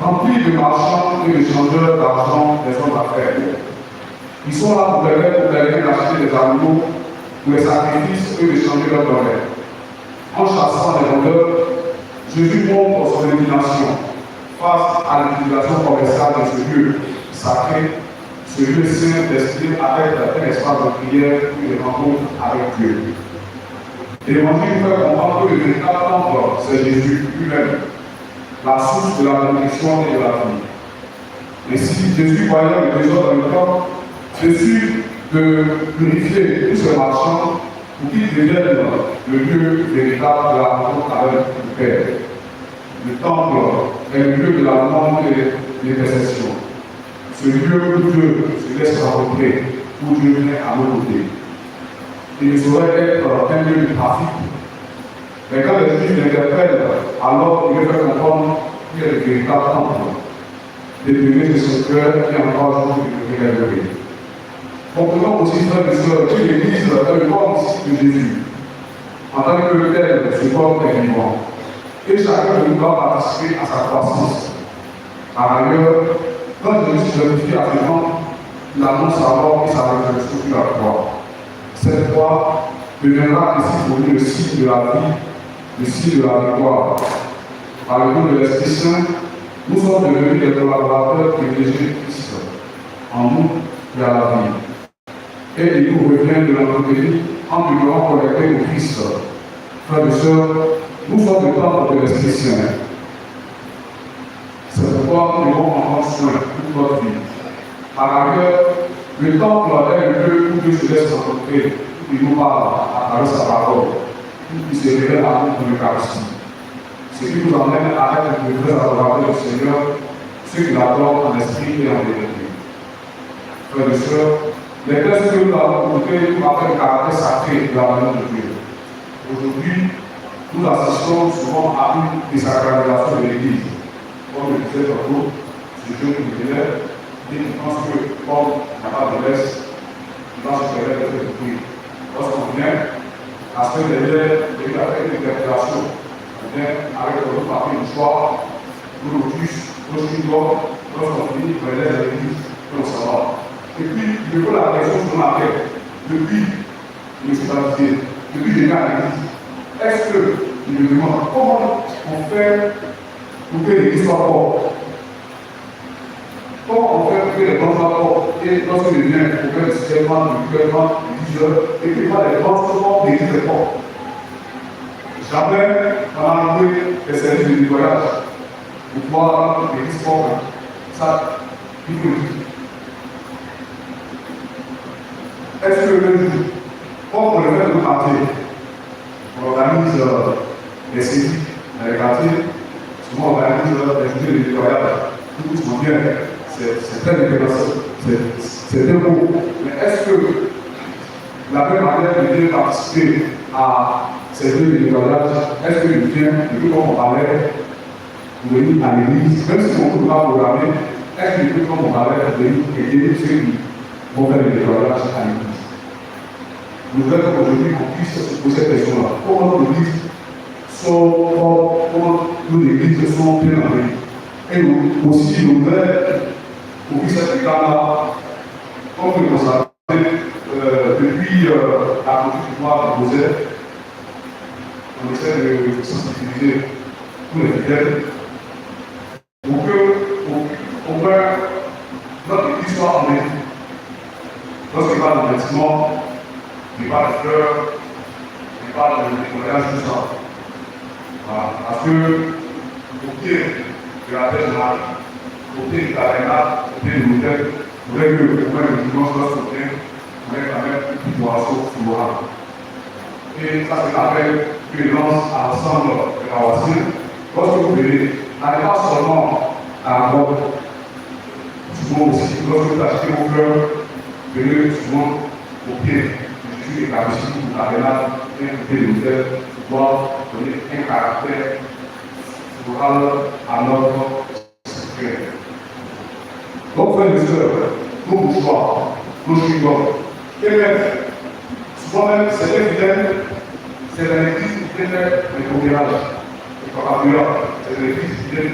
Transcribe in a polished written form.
remplis de marchands et d'échangeurs d'argent des hommes d'affaires. Ils sont là pour t'aider d'acheter des animaux, pour les sacrifices et d'échanger leurs données. En chassant les vendeurs, Jésus montre son indignation face à l'utilisation commerciale de ce lieu sacré, ce lieu saint destiné à être un espace de prière et de rencontre avec Dieu. L'Évangile fait comprendre que le véritable temple, c'est Jésus lui-même, la source de la bénédiction et de la vie. Et si Jésus voyait le besoin dans le temple, Jésus de purifier tous ces marchands pour qu'ils deviennent le lieu véritable de la rencontre avec le Père. Le temple est le lieu de la demande et des intercessions. Ce lieu où Dieu se laisse rencontrer, où Dieu vient à nos côtés. Il ne saurait être un lieu de trafic. Mais quand les Juifs l'interpellent, alors il veut faire comprendre qu'il est le véritable temple, déprimé de son cœur et encore jour de révéler. Comprenons aussi, frères et sœurs, que l'Église est le corps de Jésus. En tant que tel, ce corps est vivant. Et chacun de nous doit participer à sa croissance. Par ailleurs, quand Jésus se glorifie à ses gens, il annonce sa mort et sa résurrection sur la croix. Cette croix deviendra ainsi pour lui le signe de la vie, le signe de la victoire. Par le nom de l'Esprit Saint, nous sommes devenus des collaborateurs privilégiés de Christ. En nous, il y a la vie. Et il nous revient de l'entretenir en demeurant connectés au Christ. Frères et sœurs, nous sommes le temple de l'Esprit Saint. C'est pourquoi nous devons en prendre soin toute notre vie. Par ailleurs, le temple est le lieu où Dieu se laisse rencontrer, où il nous parle à travers sa parole, où il se révèle à nous pour l'Eucharistie. Ce qui nous emmène à être de vrais adorateurs du Seigneur, ceux qui l'adorent en esprit et en vérité. Frères et sœurs, les textes que nous avons montrés nous rappellent le caractère sacré de la maison de Dieu. Aujourd'hui, nous assistons souvent à une désacralisation de l'Église. Comme le disait tantôt, ce jeune qui venait, il pense que, comme il n'y a pas de laisse, il va se faire de prier. Lorsqu'on vient, à ce que les élèves, il y a une interpellation. On vient avec notre papier du soir, nous le plus, nos chinois, lorsqu'on finit, on élève l'église, et on s'en va. Et puis, il faut la question sur ma tête. Depuis, je me suis baptisé, depuis que j'ai à l'église, est-ce que, je me demande, comment on fait pour que l'église soit forte? Comment on fait pour que les gens soient forts? Et lorsque je viens, pour faire le serment, le gouvernement, le 10 heures, et que les gens soient l'église est forte. Jamais on a loué les services de nettoyage pour pouvoir l'église forte. Ça, il faut le dire. Est-ce que le jour, comme on le fait dans le quartier, on organise les séries dans les quartiers, souvent on organise des journées de nettoyage, tout se bien, c'est très intéressant, c'est très beau. Mais est-ce que la même manière de bien participer à ces journées de nettoyage, est-ce que je viens, depuis comme on parlait, pour venir à l'église, même si on ne peut pas programmer, est-ce que depuis comme on parlait, pour venir aider ceux qui vont faire le nettoyage à l'église? Nous voulons qu'aujourd'hui qu'on puisse se poser cette question-là. Comment nos églises sont bien en et nous aussi, nous voulons qu'on puisse être là, comme vous le constatez, depuis la politique du pouvoir de Moselle, on essaie de sensibiliser tous les fidèles pour que notre église soit en église. Lorsqu'il parle de bâtiment, il parle de fleurs, il parle de nettoyage, tout ça. Voilà. Parce que, au pied de la terre de Marie, au pied du tabernacle, au pied de l'autel, il faudrait que le dimanche soit sauté, il faudrait quand même une petite boisson florale. Et ça, c'est l'appel que lance à l'ensemble de la voiture. Lorsque vous venez, n'allez pas seulement à la porte, souvent aussi, lorsque vous achetez vos fleurs, venez souvent au pied de Jésus et Eucharistie, au tabernacle, et au pied de l'autel, pour pouvoir donner un caractère floral à notre secret. Donc, frères et sœurs, nos bourgeois, nos chinois, et même, souvent même, certains fidèles, c'est l'église qui fait le coopérage, le vocabulaire, c'est l'église qui fait